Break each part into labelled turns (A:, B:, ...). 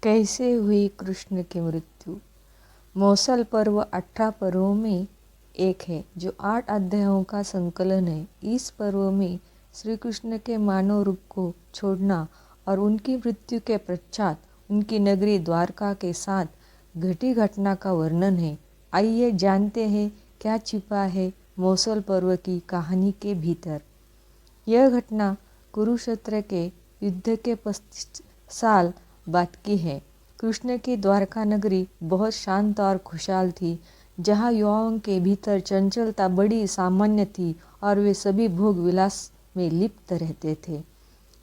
A: कैसे हुई कृष्ण की मृत्यु। मौसल पर्व 18 पर्वों में एक है जो 8 अध्यायों का संकलन है। इस पर्व में श्री कृष्ण के मानव रूप को छोड़ना और उनकी मृत्यु के पश्चात उनकी नगरी द्वारका के साथ घटी घटना का वर्णन है। आइए जानते हैं क्या छिपा है मौसल पर्व की कहानी के भीतर। यह घटना कुरुक्षेत्र के युद्ध के 25 साल बाद की है। कृष्ण की द्वारका नगरी बहुत शांत और खुशहाल थी, जहाँ युवाओं के भीतर चंचलता बड़ी सामान्य थी और वे सभी भोग विलास में लिप्त रहते थे।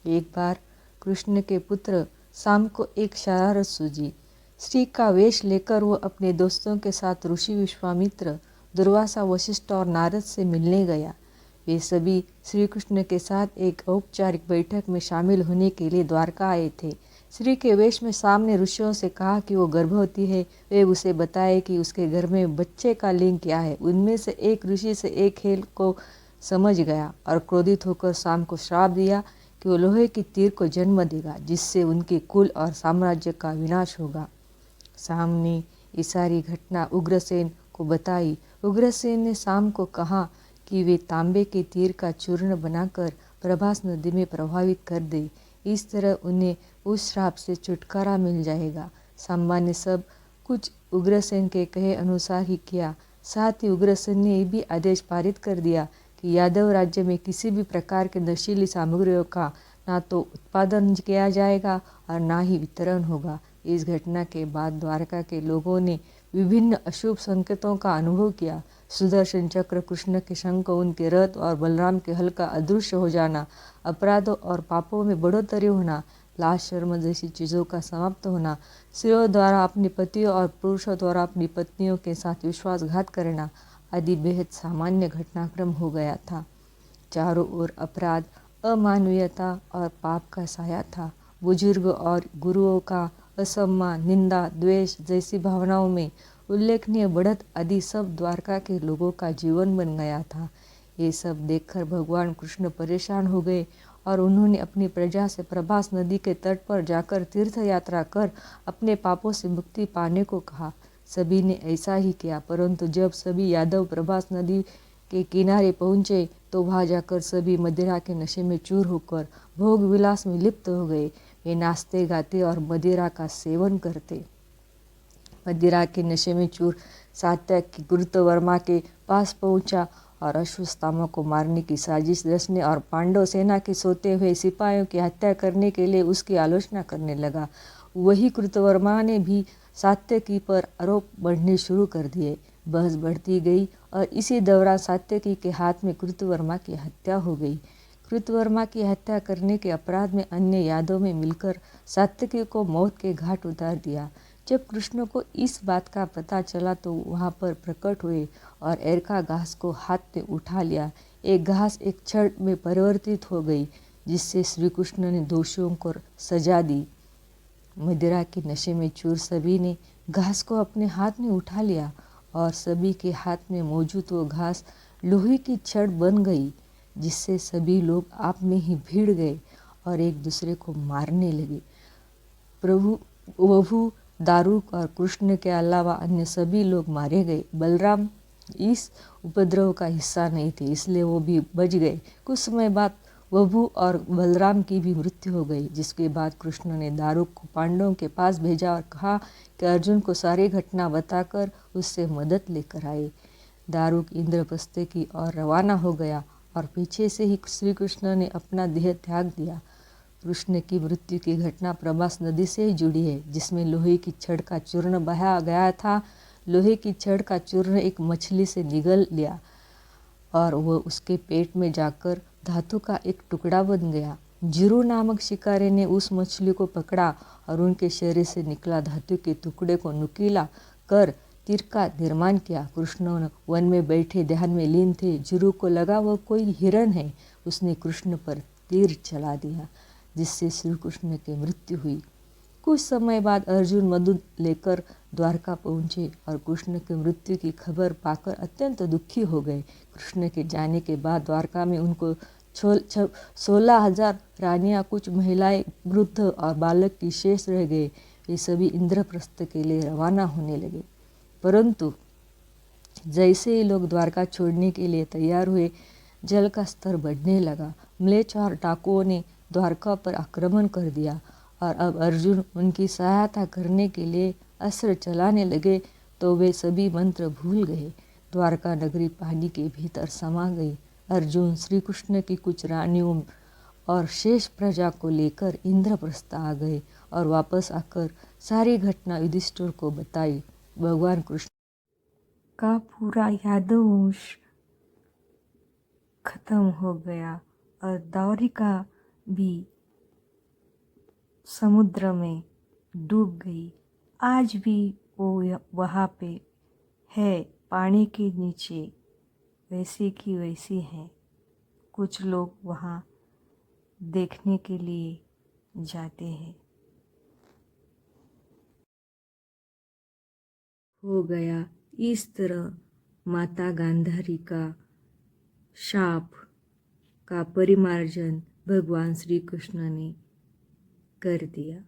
A: एक बार कृष्ण के पुत्र शाम को एक शरारत सूझी। स्त्री का वेश लेकर वो अपने दोस्तों के साथ ऋषि विश्वामित्र, दुर्वासा, वशिष्ठ और नारद से मिलने गया। वे सभी श्री कृष्ण के साथ एक औपचारिक बैठक में शामिल होने के लिए द्वारका आए थे। श्री के वेश में शाम ने ऋषियों से कहा कि वो गर्भवती है। वे उसे बताए कि उसके घर में बच्चे का लिंग क्या है। उनमें से एक ऋषि से एक खेल को समझ गया और क्रोधित होकर शाम को श्राप दिया कि वो लोहे की तीर को जन्म देगा, जिससे उनके कुल और साम्राज्य का विनाश होगा। शाम ने ये सारी घटना उग्रसेन को बताई। उग्रसेन ने शाम को कहा कि वे तांबे के तीर का चूर्ण बनाकर प्रभास नदी में प्रभावित कर दे। इस तरह उन्हें उस श्राप से छुटकारा मिल जाएगा। शांबा ने सब कुछ उग्रसेन के कहे अनुसार ही किया। साथ ही उग्रसेन ने ये भी आदेश पारित कर दिया कि यादव राज्य में किसी भी प्रकार के नशीली सामग्रियों का ना तो उत्पादन किया जाएगा और ना ही वितरण होगा। इस घटना के बाद द्वारका के लोगों ने विभिन्न अशुभ संकेतों का अनुभव किया। सुदर्शन चक्र, कृष्ण के शंख, उनके रथ और बलराम के हल का अदृश्य हो जाना, अपराधों और पापों में बढ़ोतरी होना, लाश, शर्म जैसी चीज़ों का समाप्त होना, स्त्रियों द्वारा अपने पतियों और पुरुषों द्वारा अपनी पत्नियों के साथ विश्वासघात करना आदि बेहद सामान्य घटनाक्रम हो गया था। चारों ओर अपराध, अमानवीयता और पाप का साया था। बुजुर्ग और गुरुओं का असम्मान, निंदा, द्वेष जैसी भावनाओं में उल्लेखनीय बढ़त आदि सब द्वारका के लोगों का जीवन बन गया था। ये सब देखकर भगवान कृष्ण परेशान हो गए और उन्होंने अपनी प्रजा से प्रभास नदी के तट पर जाकर तीर्थ यात्रा कर अपने पापों से मुक्ति पाने को कहा। सभी ने ऐसा ही किया, परंतु जब सभी यादव प्रभास नदी के किनारे पहुँचे तो वहाँ जाकर सभी मदिरा के नशे में चूर होकर भोग विलास में लिप्त हो गए। वे नाचते गाते और मदिरा का सेवन करते। मदिरा के नशे में चूर सात्यकी कृतवर्मा के पास पहुंचा और अश्वत्थामा को मारने की साजिश रचने और पांडव सेना के सोते हुए सिपाहियों की हत्या करने के लिए उसकी आलोचना करने लगा। वही कृतवर्मा ने भी सात्यकी पर आरोप बढ़ने शुरू कर दिए। बहस बढ़ती गई और इसी दौरान सात्यकी के हाथ में कृतवर्मा की हत्या हो गई। कृतवर्मा की हत्या करने के अपराध में अन्य यादव में मिलकर सात्यकी को मौत के घाट उतार दिया। जब कृष्ण को इस बात का पता चला तो वहाँ पर प्रकट हुए और एरका घास को हाथ में उठा लिया। एक घास एक छड़ में परिवर्तित हो गई, जिससे श्री कृष्ण ने दोषियों को सजा दी। मदिरा के नशे में चूर सभी ने घास को अपने हाथ में उठा लिया और सभी के हाथ में मौजूद वो घास लोहे की छड़ बन गई, जिससे सभी लोग आप में ही भिड़ गए और एक दूसरे को मारने लगे। प्रभु दारुक और कृष्ण के अलावा अन्य सभी लोग मारे गए। बलराम इस उपद्रव का हिस्सा नहीं थे, इसलिए वो भी बच गए। कुछ समय बाद वभु और बलराम की भी मृत्यु हो गई, जिसके बाद कृष्ण ने दारुक को पांडवों के पास भेजा और कहा कि अर्जुन को सारी घटना बताकर उससे मदद लेकर आए। दारुक इंद्रप्रस्थ की ओर रवाना हो गया और पीछे से ही श्री कृष्ण ने अपना देह त्याग दिया। कृष्ण की मृत्यु की घटना प्रभास नदी से ही जुड़ी है, जिसमें लोहे की छड़ का चूर्ण बहाया गया था। लोहे की छड़ का चूर्ण एक मछली से निगल लिया और वह उसके पेट में जाकर धातु का एक टुकड़ा बन गया। जिरु नामक शिकारी ने उस मछली को पकड़ा और उनके शरीर से निकला धातु के टुकड़े को नुकीला कर तीर का निर्माण किया। कृष्ण वन में बैठे ध्यान में लीन थे। जिरु को लगा वह कोई हिरण है। उसने कृष्ण पर तीर चला दिया, जिससे श्री कृष्ण की मृत्यु हुई। कुछ समय बाद अर्जुन मधु लेकर द्वारका पहुँचे और कृष्ण की मृत्यु की खबर पाकर अत्यंत दुखी हो गए। कृष्ण के जाने के बाद द्वारका में उनको 16,000 रानियाँ, कुछ महिलाएं, वृद्ध और बालक की शेष रह गए। वे सभी इंद्रप्रस्थ के लिए रवाना होने लगे। परंतु जैसे ही लोग द्वारका छोड़ने के लिए तैयार हुए, जल का स्तर बढ़ने लगा। म्लेच्छ और डाकुओं ने द्वारका पर आक्रमण कर दिया और अब अर्जुन उनकी सहायता करने के लिए अस्त्र चलाने लगे तो वे सभी मंत्र भूल गए। द्वारका नगरी पानी के भीतर समा गई। अर्जुन श्री कृष्ण की कुछ रानियों और शेष प्रजा को लेकर इंद्रप्रस्थ आ गए और वापस आकर सारी घटना युधिष्ठिर को बताई। भगवान कृष्ण का पूरा यादवंश खत्म हो गया और द्वारिका भी समुद्र में डूब गई। आज भी वो वहाँ पे है, पानी के नीचे, वैसी की वैसी है। कुछ लोग वहाँ देखने के लिए जाते हैं। हो गया इस तरह माता गांधारी का शाप का परिमार्जन भगवान श्री कृष्ण ने कर दिया।